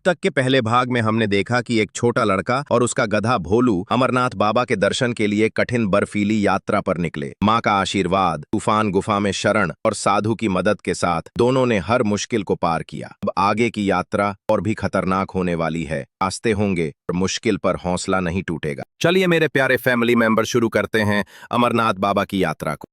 तक के पहले भाग में हमने देखा कि एक छोटा लड़का और उसका गधा भोलू अमरनाथ बाबा के दर्शन के लिए कठिन बर्फीली यात्रा पर निकले। माँ का आशीर्वाद, तूफान, गुफा में शरण और साधु की मदद के साथ दोनों ने हर मुश्किल को पार किया। अब आगे की यात्रा और भी खतरनाक होने वाली है। रास्ते होंगे और मुश्किल पर हौसला नहीं टूटेगा। चलिए मेरे प्यारे फैमिली मेंबर, शुरू करते हैं अमरनाथ बाबा की यात्रा को।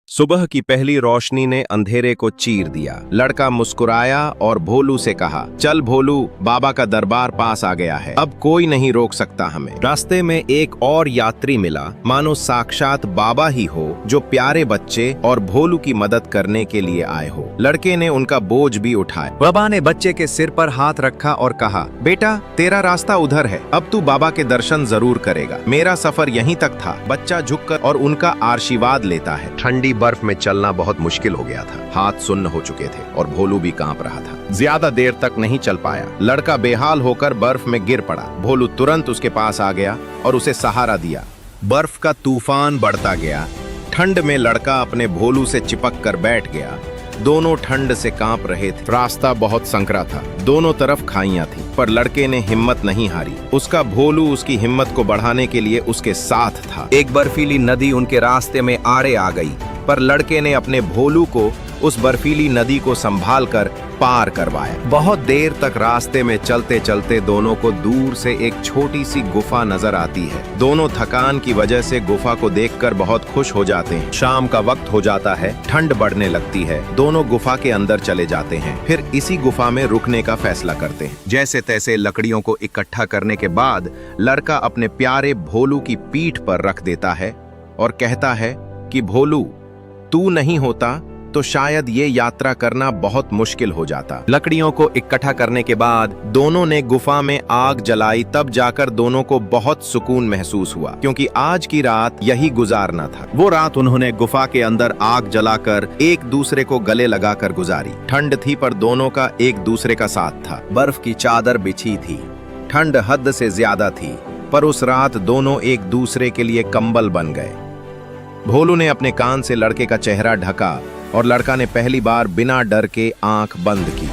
सुबह की पहली रोशनी ने अंधेरे को चीर दिया। लड़का मुस्कुराया और भोलू से कहा, चल भोलू, बाबा का दरबार पास आ गया है, अब कोई नहीं रोक सकता हमें। रास्ते में एक और यात्री मिला, मानो साक्षात बाबा ही हो, जो प्यारे बच्चे और भोलू की मदद करने के लिए आए हो। लड़के ने उनका बोझ भी उठाया। बाबा ने बच्चे के सिर पर हाथ रखा और कहा, बेटा तेरा रास्ता उधर है, अब तू बाबा के दर्शन जरूर करेगा। मेरा सफर यहीं तक था। बच्चा झुककर और उनका आशीर्वाद लेता है। ठंडी बर्फ में चलना बहुत मुश्किल हो गया था। हाथ सुन्न हो चुके थे और भोलू भी कांप रहा था। ज्यादा देर तक नहीं चल पाया। लड़का बेहाल होकर बर्फ में गिर पड़ा। भोलू तुरंत उसके पास आ गया और उसे सहारा दिया। बर्फ का तूफान बढ़ता गया। ठंड में लड़का अपने भोलू से चिपक कर बैठ गया। दोनों ठंड से कांप रहे थे। रास्ता बहुत संकरा था, दोनों तरफ खाइयां थी, पर लड़के ने हिम्मत नहीं हारी। उसका भोलू उसकी हिम्मत को बढ़ाने के लिए उसके साथ था। एक बर्फीली नदी उनके रास्ते में आड़े आ गई, पर लड़के ने अपने भोलू को उस बर्फीली नदी को संभाल कर पार करवाया। बहुत देर तक रास्ते में चलते चलते दोनों को दूर से एक छोटी सी गुफा नजर आती है। दोनों थकान की वजह से गुफा को देखकर बहुत खुश हो जाते हैं। शाम का वक्त हो जाता है, ठंड बढ़ने लगती है। दोनों गुफा के अंदर चले जाते हैं, फिर इसी गुफा में रुकने का फैसला करते हैं। जैसे तैसे लकड़ियों को इकट्ठा करने के बाद लड़का अपने प्यारे भोलू की पीठ पर रख देता है और कहता है कि भोलू, तू नहीं होता तो शायद ये यात्रा करना बहुत मुश्किल हो जाता। लकड़ियों को इकट्ठा करने के बाद दोनों ने गुफा में आग जलाई। तब जाकर दोनों को बहुत सुकून महसूस हुआ, क्योंकि आज की रात यही गुजारना था। वो रात उन्होंने गुफा के अंदर आग जलाकर एक दूसरे को गले लगाकर गुजारी। ठंड थी पर दोनों का एक दूसरे का साथ था। बर्फ की चादर बिछी थी। ठंड हद से ज्यादा थी, पर उस रात दोनों एक दूसरे के लिए कंबल बन गए। भोलू ने अपने कान से लड़के का चेहरा ढका और लड़का ने पहली बार बिना डर के आंख बंद की।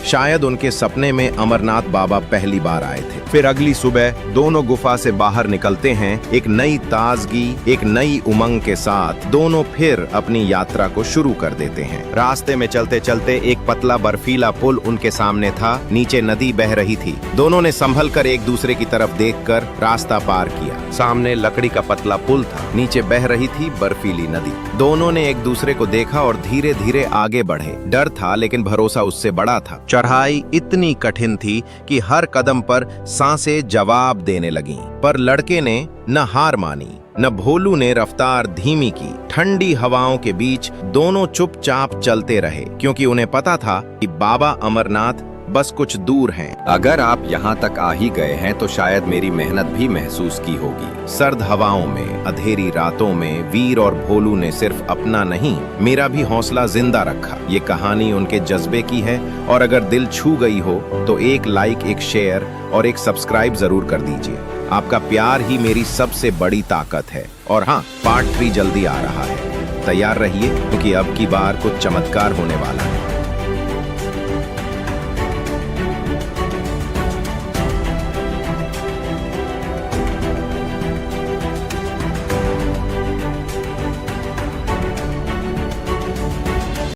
शायद उनके सपने में अमरनाथ बाबा पहली बार आए थे। फिर अगली सुबह दोनों गुफा से बाहर निकलते हैं, एक नई ताजगी, एक नई उमंग के साथ दोनों फिर अपनी यात्रा को शुरू कर देते हैं। रास्ते में चलते चलते एक पतला बर्फीला पुल उनके सामने था। नीचे नदी बह रही थी। दोनों ने संभल कर एक दूसरे की तरफ देखकर रास्ता पार किया। सामने लकड़ी का पतला पुल था, नीचे बह रही थी बर्फीली नदी। दोनों ने एक दूसरे को देखा और धीरे धीरे आगे बढ़े। डर था लेकिन भरोसा उससे बड़ा था। चढ़ाई इतनी कठिन थी कि हर कदम पर सांसें जवाब देने लगीं, पर लड़के ने न हार मानी, न भोलू ने रफ्तार धीमी की। ठंडी हवाओं के बीच दोनों चुपचाप चलते रहे, क्योंकि उन्हें पता था कि बाबा अमरनाथ बस कुछ दूर हैं। अगर आप यहाँ तक आ ही गए हैं तो शायद मेरी मेहनत भी महसूस की होगी। सर्द हवाओं में, अंधेरी रातों में वीर और भोलू ने सिर्फ अपना नहीं, मेरा भी हौसला जिंदा रखा। ये कहानी उनके जज्बे की है, और अगर दिल छू गई हो तो एक लाइक, एक शेयर और एक सब्सक्राइब जरूर कर दीजिए। आपका प्यार ही मेरी सबसे बड़ी ताकत है। और हाँ, पार्ट 3 जल्दी आ रहा है। तैयार रहिए, क्योंकि अब की बार कुछ चमत्कार होने वाला है।